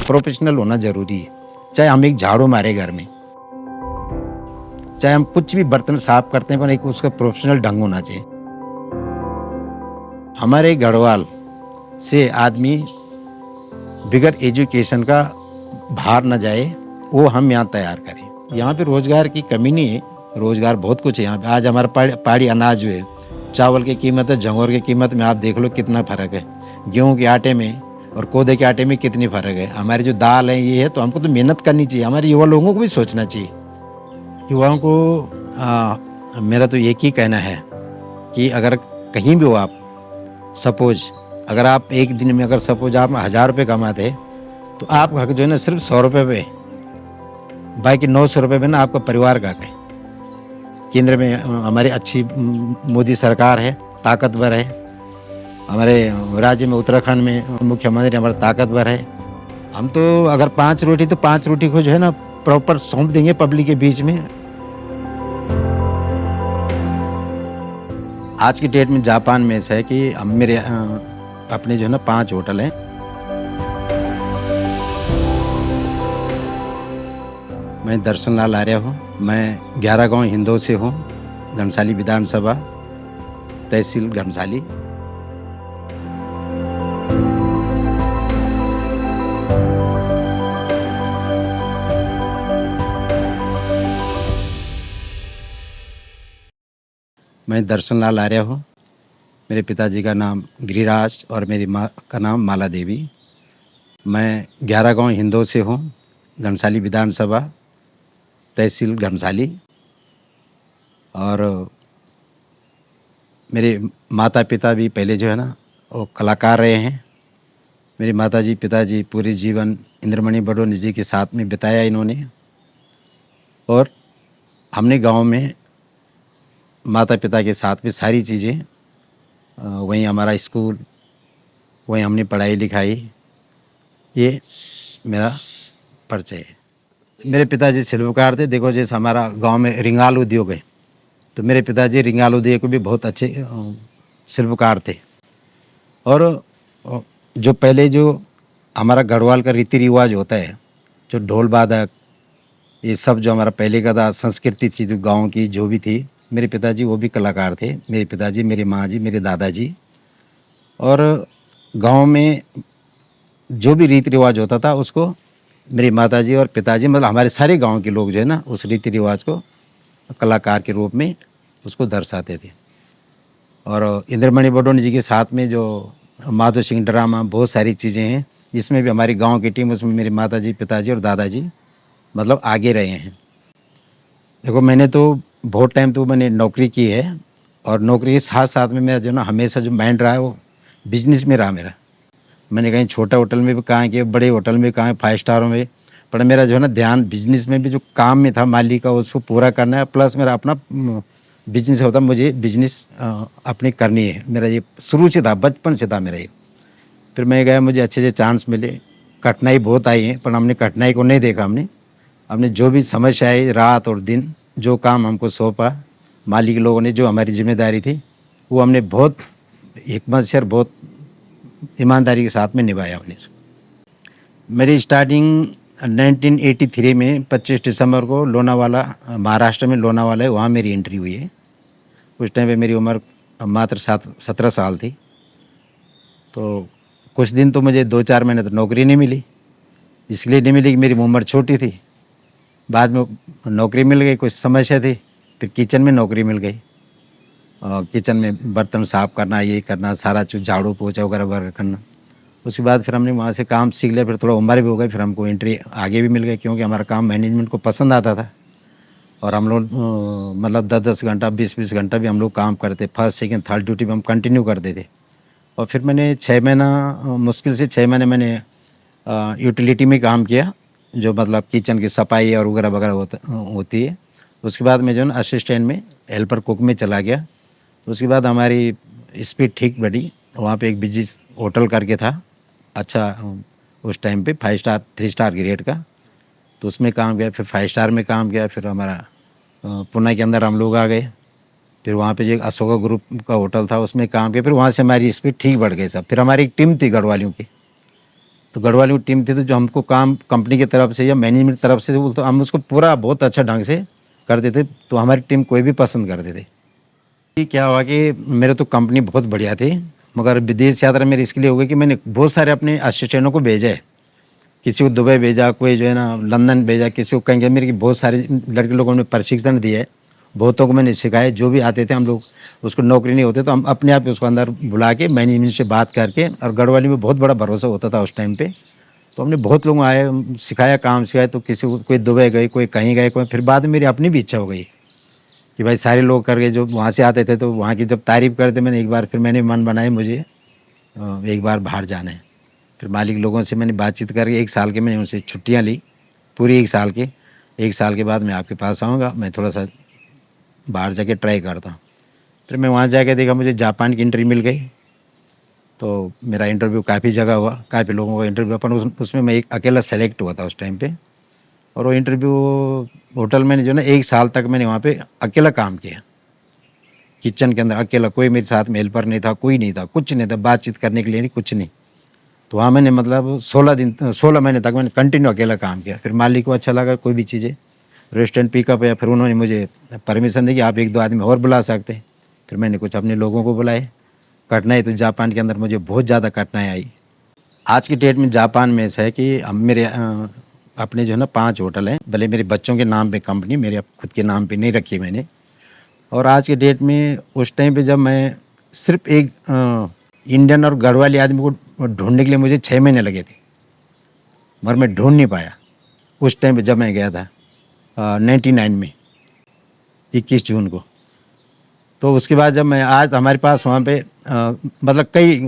Professional होना ज़रूरी है। चाहे हम एक झाड़ू मारे घर में, चाहे हम कुछ भी बर्तन साफ करते हैं, पर एक उसका प्रोफेशनल ढंग होना चाहिए। हमारे गढ़वाल से आदमी बिगैर एजुकेशन का बाहर न जाए, वो हम यहाँ तैयार करें। यहाँ पे रोज़गार की कमी नहीं है, रोज़गार बहुत कुछ है यहाँ पे। आज हमारा पहाड़ी अनाज जो है, चावल की कीमत है, जंगोर की कीमत में आप देख लो कितना फ़र्क है। गेहूँ के आटे में और कोदे के आटे में कितनी फ़र्क है। हमारी जो दाल है ये है, तो हमको तो मेहनत करनी चाहिए। हमारे युवा लोगों को भी सोचना चाहिए। युवाओं को मेरा तो एक ही कहना है कि अगर कहीं भी हो आप, सपोज अगर आप एक दिन में अगर सपोज आप 1000 रुपये कमाते हैं, तो आपका हक जो है ना सिर्फ 100 रुपये पे, बाकी 900 रुपये में ना आपका परिवार का हक है। केंद्र में हमारी अच्छी मोदी सरकार है, ताकतवर है। हमारे राज्य में उत्तराखंड में मुख्यमंत्री हमारा ताकतवर है। हम तो अगर 5 रोटी तो 5 रोटी को जो है ना प्रॉपर सौंप देंगे पब्लिक के बीच में। आज की डेट में जापान में ऐसा है कि हम मेरे अपने जो है ना 5 होटल हैं। मैं दर्शन लाल आर्य हूँ। मैं 11 गांव हिंदों से हूँ। घनसाली विधानसभा, तहसील घनसाली। मैं दर्शन लाल आर्य हूँ। मेरे पिताजी का नाम गिरिराज और मेरी माँ का नाम माला देवी। मैं 11 गांव हिंदों से हूँ। घनसाली विधानसभा, तहसील घनसाली। और मेरे माता पिता भी पहले जो है ना वो कलाकार रहे हैं। मेरी माताजी पिताजी पूरे जीवन इंद्रमणि बडोनी जी के साथ में बिताया इन्होंने। और हमने गांव में माता पिता के साथ में सारी चीज़ें, वहीं हमारा स्कूल, वहीं हमने पढ़ाई लिखाई, ये मेरा परिचय है। मेरे पिताजी शिल्पकार थे। देखो जैसे हमारा गांव में रिंगाल उद्योग है, तो मेरे पिताजी रिंगाल उद्योग को भी बहुत अच्छे शिल्पकार थे। और जो पहले जो हमारा गढ़वाल का रीति रिवाज होता है, जो ढोल वादक, ये सब जो हमारा पहले का था, संस्कृति थी जो गांव की जो भी थी, मेरे पिताजी वो भी कलाकार थे। मेरे पिताजी, मेरी माँ जी, मेरे दादाजी। और गांव में जो भी रीति रिवाज होता था उसको मेरी माताजी और पिताजी, मतलब हमारे सारे गांव के लोग जो है ना उस रीति रिवाज को कलाकार के रूप में उसको दर्शाते थे। और इंद्रमणि बडोनी जी के साथ में जो माधो सिंह ड्रामा, बहुत सारी चीज़ें हैं, इसमें भी हमारी गांव की टीम, उसमें मेरे माताजी, पिताजी और दादाजी मतलब आगे रहे हैं। देखो मैंने तो बहुत टाइम तो मैंने नौकरी की है, और नौकरी के साथ साथ में मेरा जो ना हमेशा जो माइंड रहा है वो बिजनेस में रहा मेरा। मैंने कहीं छोटा होटल में भी काम किया, बड़े होटल में काम, 5 स्टारों में, पर मेरा जो है ना ध्यान बिजनेस में भी, जो काम में था मालिक का उसको पूरा करना है, प्लस मेरा अपना बिजनेस होता, मुझे बिजनेस अपनी करनी है। मेरा ये शुरू से था, बचपन से था मेरा ये। फिर मैं गया, मुझे अच्छे से चांस मिले। कठिनाई बहुत आई है, पर हमने कठिनाई को नहीं देखा। हमने जो भी समस्या आई, रात और दिन, जो काम हमको सौंपा मालिक लोगों ने, जो हमारी जिम्मेदारी थी, वो हमने बहुत हिम्मत से और बहुत ईमानदारी के साथ में निभाया हमने। मेरी स्टार्टिंग 1983 में 25 दिसंबर को लोनावाला, महाराष्ट्र में लोनावाला है, वहाँ मेरी एंट्री हुई है। उस टाइम पे मेरी उम्र मात्र 17 साल थी। तो कुछ दिन तो मुझे 2-4 महीने तो नौकरी नहीं मिली। इसलिए नहीं मिली कि मेरी उम्र छोटी थी। बाद में नौकरी मिल गई, कुछ समस्या थी, फिर किचन में नौकरी मिल गई। और किचन में बर्तन साफ़ करना, ये करना, सारा चीज़ झाड़ू पोछा वगैरह वगैरह करना। उसके बाद फिर हमने वहाँ से काम सीख लिया। फिर थोड़ा उम्र भी हो गई, फिर हमको एंट्री आगे भी मिल गई, क्योंकि हमारा काम मैनेजमेंट को पसंद आता था। और हम लोग मतलब 10-10 घंटा, 20-20 घंटा भी हम लोग काम करते। फर्स्ट सेकंड थर्ड ड्यूटी में हम कंटिन्यू करते थे। और फिर मैंने 6 महीना, मुश्किल से 6 महीने मैंने यूटिलिटी में काम किया, जो मतलब किचन की सफाई और वगैरह वगैरह होती है। उसके बाद मैं जो है ना असिस्टेंट में, हेल्पर कुक में चला गया। उसके बाद हमारी स्पीड ठीक बढ़ी। वहाँ पे एक बिजिस होटल करके था, अच्छा उस टाइम पे 5 स्टार 3 स्टार ग्रेड का, तो उसमें काम किया। फिर 5 स्टार में काम किया। फिर हमारा पुणे के अंदर हम लोग आ गए। फिर वहाँ पे जो एक अशोका ग्रुप का होटल था उसमें काम किया। फिर वहाँ से हमारी स्पीड ठीक बढ़ गई सब। फिर हमारी एक टीम थी गढ़वालियों की, तो गढ़वाली की टीम थी, तो जो हमको काम कंपनी की तरफ से या मैनेजमेंट तरफ से तो हम उसको पूरा बहुत अच्छा ढंग से करते थे, तो हमारी टीम कोई भी पसंद करते थे। कि क्या हुआ कि मेरे तो कंपनी बहुत बढ़िया थी, मगर विदेश यात्रा मेरी इसके लिए हो गई कि मैंने बहुत सारे अपने असिस्टेंटों को भेजा है। किसी को दुबई भेजा, कोई जो है ना लंदन भेजा, किसी को कहीं मेरे बहुत सारे लड़के लोगों ने प्रशिक्षण दिया है, बहुतों को मैंने सिखाया। जो भी आते थे हम लोग, उसको नौकरी नहीं होते तो हम अपने आप उसको अंदर बुला के मैनेजमेंट से बात करके, और गढ़वाली में बहुत बड़ा भरोसा होता था उस टाइम पे, तो हमने बहुत लोग आए, सिखाया, काम सिखाया। तो किसी को कोई दुबई गए, कोई कहीं गए, कोई फिर बाद में मेरी अपनी भी इच्छा हो गई कि भाई सारे लोग कर गए जो वहाँ से आते थे, तो वहाँ की जब तारीफ़ करते मैंने एक बार, फिर मैंने मन बनाया मुझे एक बार बाहर जाना है। फिर मालिक लोगों से मैंने बातचीत करके 1 साल के मैंने उनसे छुट्टियाँ ली, पूरी 1 साल के। 1 साल के बाद मैं आपके पास आऊँगा, मैं थोड़ा सा बाहर जाके ट्राई करता हूँ। फिर मैं वहाँ जाके देखा, मुझे जापान की एंट्री मिल गई। तो मेरा इंटरव्यू काफ़ी जगह हुआ, काफ़ी लोगों का इंटरव्यू, अपन उसमें मैं एक अकेला सेलेक्ट हुआ था उस टाइम पे। और वो इंटरव्यू होटल में जो ना 1 साल तक मैंने वहाँ पे अकेला काम किया, किचन के अंदर अकेला। कोई मेरे साथ में हेल्पर नहीं था, कोई नहीं था, कुछ नहीं था, बातचीत करने के लिए नहीं, कुछ नहीं। तो वहाँ मैंने मतलब 16 महीने तक मैंने कंटिन्यू अकेला काम किया। फिर मालिक को अच्छा लगा कोई भी चीज़ें, रेस्टोरेंट पिकअप है, फिर उन्होंने मुझे परमिशन दी कि आप 1-2 आदमी और बुला सकते हैं। फिर मैंने कुछ अपने लोगों को बुलाए। कठिनाई तो जापान के अंदर मुझे बहुत ज़्यादा कठिनाई आई। आज की डेट में जापान में ऐसा है कि हम मेरे अपने जो है ना 5 होटल हैं, भले मेरे बच्चों के नाम पे कंपनी, मेरे खुद के नाम पे नहीं रखी है मैंने। और आज के डेट में, उस टाइम पे जब मैं सिर्फ एक इंडियन और गढ़वाली आदमी को ढूंढने के लिए मुझे 6 महीने लगे थे, मगर मैं ढूंढ नहीं पाया उस टाइम पे जब मैं गया था 99 में, 21 जून को। तो उसके बाद जब मैं, आज हमारे पास वहाँ पे मतलब कई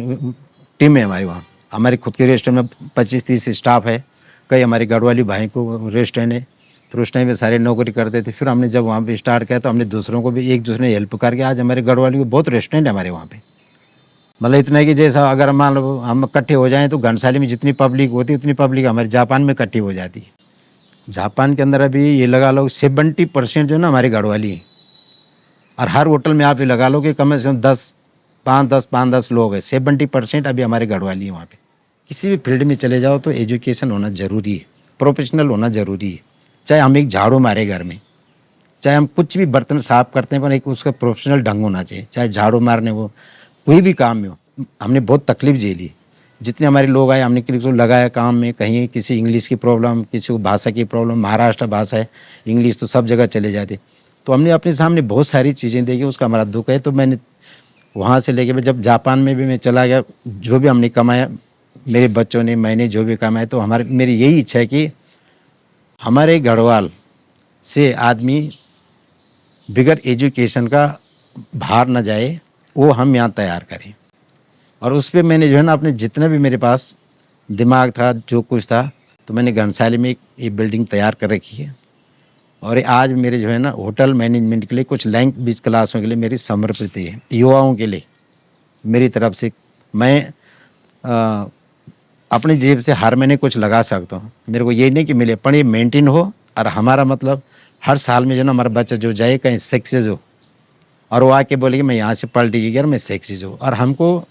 टीमें हमारी वहाँ, हमारे खुद के रेस्टोरेंट में 25-30 स्टाफ है, कई हमारे गढ़वाली भाई को रेस्टोरेंट है। फिर उस टाइम में सारे नौकरी करते थे। फिर हमने जब वहाँ पे स्टार्ट किया तो हमने दूसरों को भी एक दूसरे ने हेल्प करके, आज हमारे गढ़वाली को बहुत रेस्टोरेंट है हमारे वहाँ पे। मतलब इतना है कि जैसा अगर मान लो हम इकट्ठे हो जाएँ तो घंटसाली में जितनी पब्लिक होती है उतनी पब्लिक हमारे जापान में इकट्ठी हो जाती है। जापान के अंदर अभी ये लगा लो 70% जो है ना हमारी गढ़वाली है। और हर होटल में आप ये लगा लो कि कम से कम 5-10 लोग हैं, 70% अभी हमारे गढ़वाली है वहाँ पे। किसी भी फील्ड में चले जाओ तो एजुकेशन होना ज़रूरी है, प्रोफेशनल होना ज़रूरी है। चाहे हम एक झाड़ू मारे घर में, चाहे हम कुछ भी बर्तन साफ करते हैं, पर एक उसका प्रोफेशनल ढंग होना चाहिए। चाहे झाड़ू मारने हो, कोई भी काम में हो। हमने बहुत तकलीफ झेली, जितने हमारे लोग आए हमने किसी को लगाया काम में, कहीं किसी इंग्लिश की प्रॉब्लम, किसी को भाषा की प्रॉब्लम, महाराष्ट्र भाषा है, इंग्लिश तो सब जगह चले जाते। तो हमने अपने सामने बहुत सारी चीज़ें देखी, उसका हमारा दुख है। तो मैंने वहाँ से लेके जब जापान में भी मैं चला गया, जो भी हमने कमाया, मेरे बच्चों ने, मैंने जो भी कमाया, तो मेरी यही इच्छा है कि हमारे गढ़वाल से आदमी बिगैर एजुकेशन का बाहर न जाए, वो हम यहाँ तैयार करें। और उस पे मैंने जो है ना अपने जितना भी मेरे पास दिमाग था, जो कुछ था, तो मैंने घनसाली में एक ये बिल्डिंग तैयार कर रखी है। और ये आज मेरे जो है ना होटल मैनेजमेंट के लिए, कुछ लैंग्वेज क्लासों के लिए मेरी समर्पित है, युवाओं के लिए मेरी तरफ से। मैं अपनी जेब से हर महीने कुछ लगा सकता हूँ। मेरे को ये नहीं कि मिले, पर ये मेंटेन हो। और हमारा मतलब हर साल में जो ना हमारा बच्चा जो जाए कहीं सक्सेस हो, और वो आके बोले कि मैं यहाँ से पढ़ लिख गया, मैं सक्सेस हो। और हमको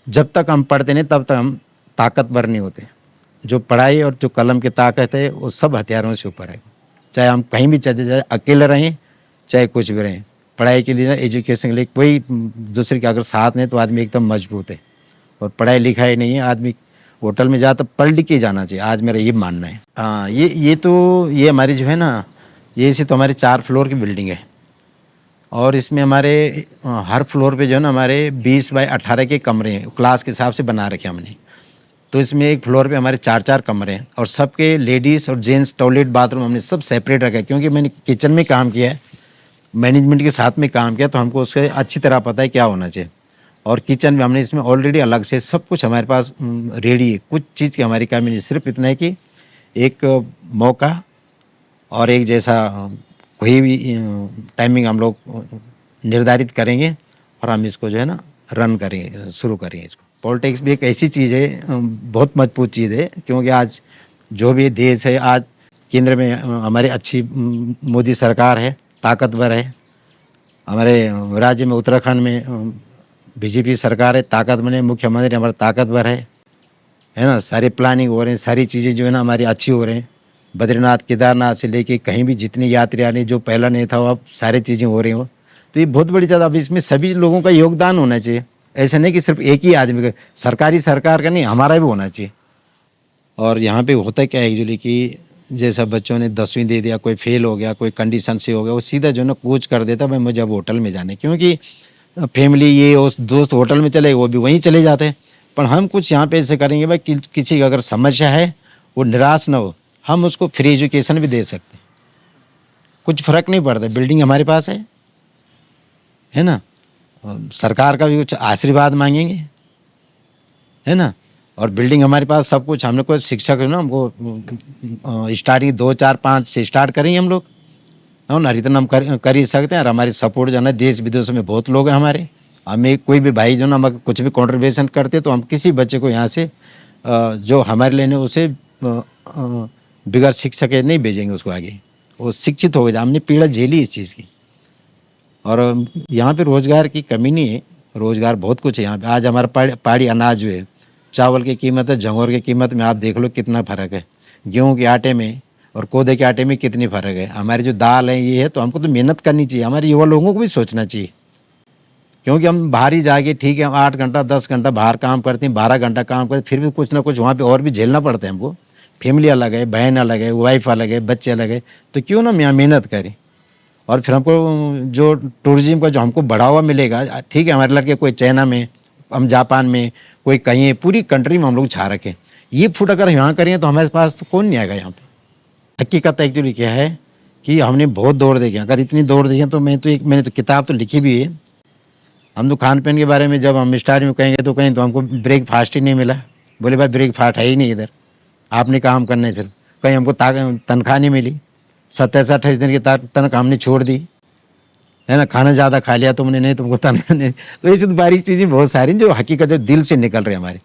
जब तक हम पढ़ते नहीं तब तक हम ताकतवर नहीं होते। जो पढ़ाई और जो कलम की ताकत है वो सब हथियारों से ऊपर है। चाहे हम कहीं भी चले जाए, अकेले रहें चाहे कुछ भी रहें, पढ़ाई के लिए, एजुकेशन के लिए कोई दूसरे के अगर साथ नहीं तो आदमी एकदम मजबूत है। और पढ़ाई लिखाई नहीं है, आदमी होटल में जाता पढ़ लिख के जाना चाहिए, आज मेरा ये मानना है। हाँ, ये हमारी जो है ना, ये इसी तो हमारी 4 फ्लोर की बिल्डिंग है। और इसमें हमारे हर फ्लोर पे जो है ना हमारे 20 बाय 18 के कमरे हैं, क्लास के हिसाब से बना रखे हमने। तो इसमें एक फ्लोर पे हमारे 4-4 कमरे हैं, और सबके लेडीज़ और जेंट्स टॉयलेट बाथरूम हमने सब सेपरेट रखा है। क्योंकि मैंने किचन में काम किया है, मैनेजमेंट के साथ में काम किया, तो हमको उससे अच्छी तरह पता है क्या होना चाहिए। और किचन में हमने इसमें ऑलरेडी अलग से सब कुछ हमारे पास रेडी है। कुछ चीज़ की हमारी कमी नहीं, सिर्फ इतना है कि एक मौका और एक जैसा कोई भी टाइमिंग हम लोग निर्धारित करेंगे, और हम इसको जो है ना रन करेंगे, शुरू करेंगे इसको। पॉलिटिक्स भी एक ऐसी चीज़ है, बहुत मजबूत चीज़ है। क्योंकि आज जो भी देश है, आज केंद्र में हमारी अच्छी मोदी सरकार है, ताकतवर है। हमारे राज्य में उत्तराखंड में बीजेपी सरकार है, ताकतवर है, मुख्यमंत्री हमारा ताकतवर है। है ना, सारे प्लानिंग हो रहे हैं, सारी चीज़ें जो है ना हमारी अच्छी हो रही हैं। बद्रीनाथ केदारनाथ से लेके कहीं भी जितनी यात्री आने, जो पहला नहीं था वो अब सारी चीज़ें हो रही हो, तो ये बहुत बड़ी चीज़। अब इसमें सभी लोगों का योगदान होना चाहिए, ऐसा नहीं कि सिर्फ एक ही आदमी का, सरकार का नहीं, हमारा भी होना चाहिए। और यहाँ पे होता क्या है एक्चुअली कि जैसा बच्चों ने 10वीं दे दिया, कोई फेल हो गया, कोई कंडीशन से हो गया, वो सीधा जो है ना कूच कर देता भाई मुझे अब होटल में जाना है, क्योंकि फैमिली ये उस दोस्त होटल में चले वो भी वहीं चले जाते हैं। पर हम कुछ यहाँ पे ऐसे करेंगे भाई कि किसी की अगर समस्या है वो निराश ना हो, हम उसको फ्री एजुकेशन भी दे सकते हैं, कुछ फ़र्क नहीं पड़ता, बिल्डिंग हमारे पास है ना, सरकार का भी कुछ आशीर्वाद मांगेंगे, है ना, और बिल्डिंग हमारे पास सब कुछ। हमने कोई शिक्षक है ना, हमको स्टार्टिंग 2 4 5 से स्टार्ट करेंगे हम लोग, है ना, इतना हम कर ही सकते हैं। और हमारी सपोर्ट जो है ना देश विदेशों में बहुत लोग हैं हमारे, हमें कोई भी भाई जो ना हम कुछ भी कॉन्ट्रीब्यूशन करते तो हम किसी बच्चे को यहाँ से जो हमारे लेने उसे बिगैर शिक्षा के नहीं भेजेंगे उसको आगे, वो शिक्षित हो गया। हमने पीड़ा झेली इस चीज़ की। और यहाँ पे रोज़गार की कमी नहीं है, रोज़गार बहुत कुछ है यहाँ पे। आज हमारा पहाड़ी अनाज जो है, चावल की कीमत है, जंगोर की कीमत में आप देख लो कितना फ़र्क है, गेहूँ के आटे में और कोदे के आटे में कितनी फ़र्क है। हमारी जो दाल है ये है, तो हमको तो मेहनत करनी चाहिए, हमारे युवा लोगों को भी सोचना चाहिए। क्योंकि हम बाहर ही जाके ठीक है, हम 8 घंटा 10 घंटा बाहर काम करते हैं, 12 घंटा काम करते हैं, फिर भी कुछ ना कुछ वहाँ पे और भी झेलना पड़ता है हमको। फैमिली अलग है, बहन अलग है, वाइफ अलग है, बच्चे अलग है, तो क्यों ना यहाँ मेहनत करें। और फिर हमको जो टूरिज्म का जो हमको बढ़ावा मिलेगा, ठीक है, हमारे लड़के कोई चाइना में, हम जापान में, कोई कहीं, पूरी कंट्री में हम लोग छा रखें। ये फूड अगर यहाँ करें तो हमारे पास तो कौन नहीं आएगा यहाँ पे। हकीकत एक्चुअली क्या है कि हमने बहुत दौड़ देखी, अगर इतनी दौड़ देखी तो मैंने तो किताब तो लिखी भी है। हम तो खान पान के बारे में जब हम स्टार्ट में कहेंगे तो कहीं तो हमको ब्रेकफास्ट ही नहीं मिला। बोले भाई ब्रेकफास्ट है ही नहीं इधर, आपने काम करने से कहीं हमको तनख्वाह नहीं मिली, 27-28 दिन की तनख्वाह हमने छोड़ दी, है ना, खाना ज़्यादा खा लिया तुमने, नहीं तुमको तनख्वाह नहीं। तो ऐसी तो बारीक चीज़ें बहुत सारी जो हकीकत जो दिल से निकल रहे हमारे।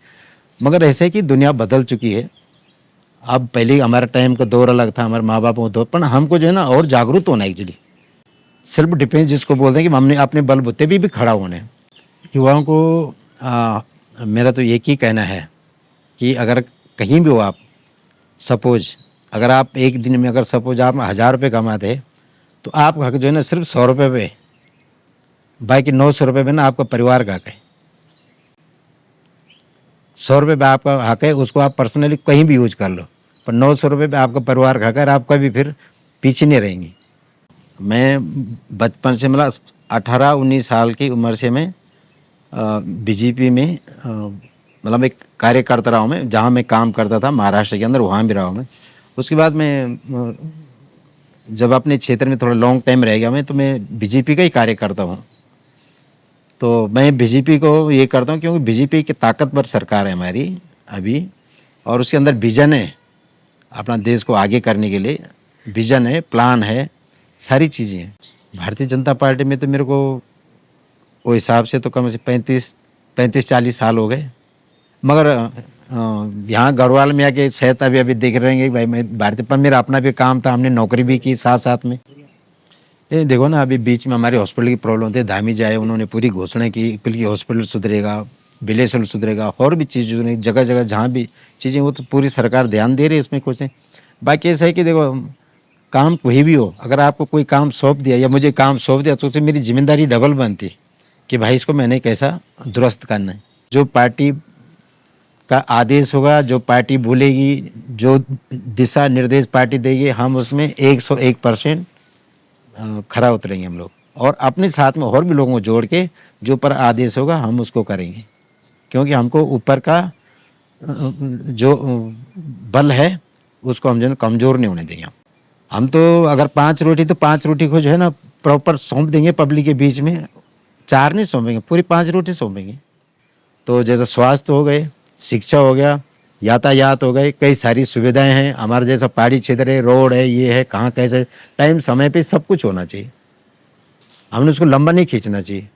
मगर ऐसे है कि दुनिया बदल चुकी है। अब पहले हमारा टाइम का दौर अलग था, हमारे माँ बाप का दौर, पर हमको जो है ना और जागरूक होना है एक्चुअली, सेल्फ डिफेंस जिसको बोलते हैं कि हमने अपने बलबूते भी खड़ा होना है। युवाओं को मेरा तो एक ही कहना है कि अगर कहीं भी हो आप, सपोज अगर आप एक दिन में अगर सपोज आप 1000 रुपये कमाते तो आपका हक जो है ना सिर्फ 100 रुपये पे, बाकी 900 रुपये पे ना आपका परिवार का हक है। 100 रुपये पे आपका हक है, उसको आप पर्सनली कहीं भी यूज कर लो, पर 900 रुपये पे आपका परिवार का हक है, और आप कभी फिर पीछे नहीं रहेंगे। मैं बचपन से मतलब 18-19 साल की उम्र से मैं बीजेपी में मतलब एक कार्यकर्ता रहा हूँ मैं, जहाँ मैं काम करता था महाराष्ट्र के अंदर, वहाँ भी रहा हूँ मैं। उसके बाद मैं जब अपने क्षेत्र में थोड़ा लॉन्ग टाइम रह गया मैं, तो मैं बीजेपी का ही कार्यकर्ता हूँ। तो मैं बीजेपी को ये करता हूँ क्योंकि बीजेपी की ताकतवर सरकार है हमारी अभी, और उसके अंदर विज़न है अपना देश को आगे करने के लिए, विज़न है, प्लान है, सारी चीज़ें हैं। भारतीय जनता पार्टी में तो मेरे को वो हिसाब से तो कम से 35-40 साल हो गए। मगर यहाँ गढ़वाल में आके शायद अभी देख रहे हैं कि भाई मैं भारतीय, पर मेरा अपना भी काम था, हमने नौकरी भी की साथ साथ में। ये देखो ना, अभी बीच में हमारे हॉस्पिटल की प्रॉब्लम थी, धामी जाए उन्होंने पूरी घोषणा की कि हॉस्पिटल सुधरेगा, विलेशन सुधरेगा, और भी चीज़ जगह जगह जहाँ भी चीज़ें, वो तो पूरी सरकार ध्यान दे रही है, उसमें कुछ नहीं। बाकी ऐसा है कि देखो काम कोई भी हो, अगर आपको कोई काम सौंप दिया या मुझे काम सौंप दिया तो मेरी जिम्मेदारी डबल बनती कि भाई इसको मैंने कैसा दुरुस्त करना है। जो पार्टी का आदेश होगा, जो पार्टी बोलेगी, जो दिशा निर्देश पार्टी देगी, हम उसमें 101% खरा उतरेंगे हम लोग, और अपने साथ में और भी लोगों को जोड़ के जो पर आदेश होगा हम उसको करेंगे। क्योंकि हमको ऊपर का जो बल है उसको हम जो है कमज़ोर नहीं होने देंगे। हम तो अगर 5 रोटी तो 5 रोटी को जो है ना प्रॉपर सौंप देंगे पब्लिक के बीच में, 4 नहीं सौंपेंगे, पूरी 5 रोटी सौंपेंगे। तो जैसे स्वास्थ्य हो गए, शिक्षा हो गया, यातायात हो गए, कई सारी सुविधाएं हैं। हमारा जैसा पहाड़ी क्षेत्र है, रोड है, ये है, कहाँ कैसे टाइम समय पे सब कुछ होना चाहिए। हमने उसको लंबा नहीं खींचना चाहिए।